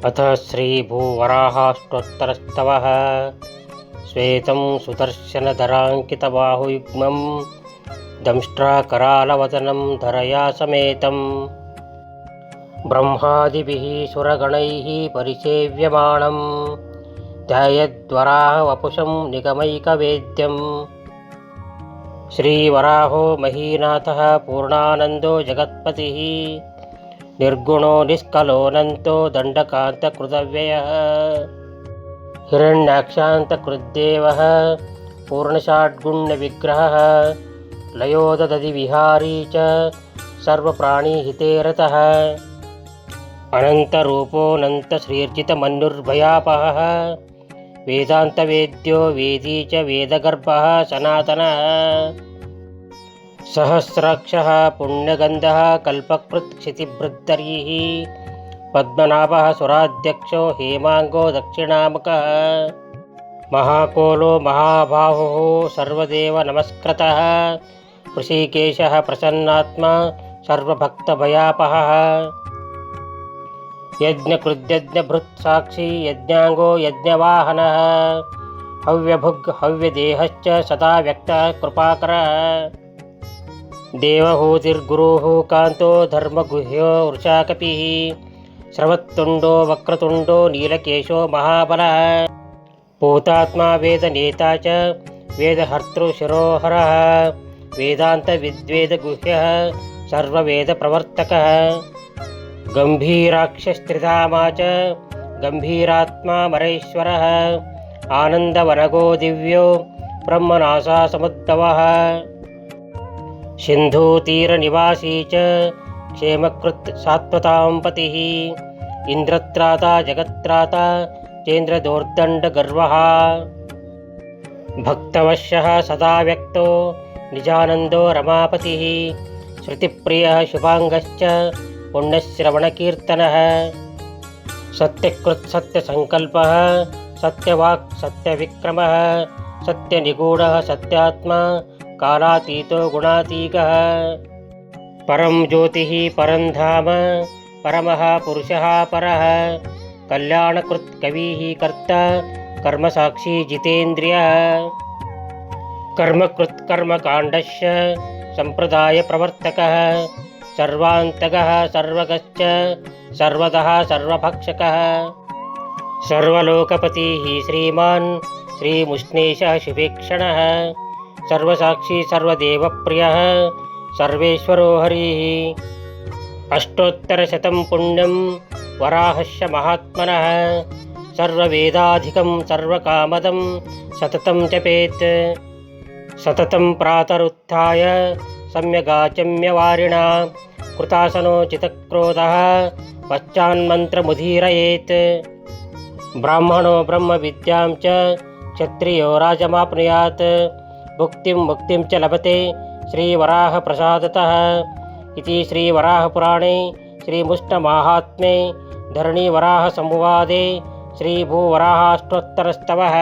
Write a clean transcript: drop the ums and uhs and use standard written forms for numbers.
अथ श्रीभूवराहाष्टोत्तरस्तवः श्वेतं सुदर्शनधराङ्कितबाहुयुग्मं दंष्ट्राकरालवदनं धरया समेतं ब्रह्मादिभिः सुरगणैः परिसेव्यमाणं ध्यायद्वराहवपुषं निगमैकवेद्यं श्रीवराहो महीनाथः पूर्णानन्दो जगत्पतिः निर्गुणो निष्कलोऽनन्तो दण्डकान्तकृतव्ययः हिरण्याक्षान्तकृद्देवः पूर्णषाड्गुण्यविग्रहः लयोदधि च सर्वप्राणिहिते रतः अनन्तरूपोऽनन्तश्रीर्जितमन्युर्भयापहः वेदान्तवेद्यो वेदी च वेदगर्भः सनातनः सहस्राक्षः पुण्यगन्धः कल्पकृत् क्षितिभृद्धरिः पद्मनाभः सुराध्यक्षो हेमाङ्गो दक्षिणामुखः महाकोलो महाबाहुः सर्वदेव नमस्कृतः ऋषिकेशः प्रसन्नात्मा सर्वभक्तभयापहः यज्ञकृद्यज्ञभृत् साक्षी यज्ञाङ्गो यज्ञवाहनः हव्यभुग् हव्यदेहश्च सदा व्यक्तः कृपाकरः देवहूतिर्गुरुः कान्तो धर्मगुह्यो वृषाकपिः श्रवत्तुण्डो वक्रतुण्डो नीलकेशो महाबलः पूतात्मा वेदनेता च वेदहर्तृशिरोहरः वेदान्तविद्वेदगुह्यः सर्ववेदप्रवर्तकः गम्भीराक्षस्त्रिधामा च गम्भीरात्मा मरेश्वरः आनन्दवनगो दिव्यो ब्रह्मनासासमुद्भवः सिन्धुतीरनिवासी च क्षेमकृत् सात्वतां पतिः इन्द्रत्राता जगत्त्राता चेन्द्रदोर्दण्डगर्वः भक्तवश्यः सदा व्यक्तो निजानन्दो रमापतिः श्रुतिप्रियः शुभाङ्गश्च पुण्यश्रवणकीर्तनः सत्यकृत् सत्यसङ्कल्पः सत्यवाक् सत्यविक्रमः सत्यनिगूढः सत्यात्मा कालातीतो गुणातीतः परं ज्योतिः परं धाम परमः पुरुषः परः कल्याणकृत् कविः कर्ता कर्मसाक्षी जितेन्द्रियः कर्मकृत् कर्मकाण्डस्य सम्प्रदायप्रवर्तकः सर्वान्तगः सर्वगश्च सर्वतः सर्वभक्षकः सर्वलोकपतिः श्रीमान् श्रीमुष्णेशः शुभेक्षणः सर्वसाक्षी सर्वदेवप्रियः सर्वेश्वरो हरिः अष्टोत्तरशतं पुण्यं वराहस्य महात्मनः सर्ववेदाधिकं सर्वकामदं सततं जपेत् सततं प्रातरुत्थाय सम्यगाचम्यवारिणा कृतासनो चितक्रोधः पश्चान्मन्त्रमुदीरयेत् ब्राह्मणो ब्रह्मविद्यां च क्षत्रियो राजमाप्नुयात् भुक्तिं मुक्तिं च लभते श्रीवराहप्रसादतः इति श्रीवराहपुराणे श्रीमुष्णमाहात्म्ये धरणीवराहसंवादे श्रीभूवराहाष्टोत्तरस्तवः।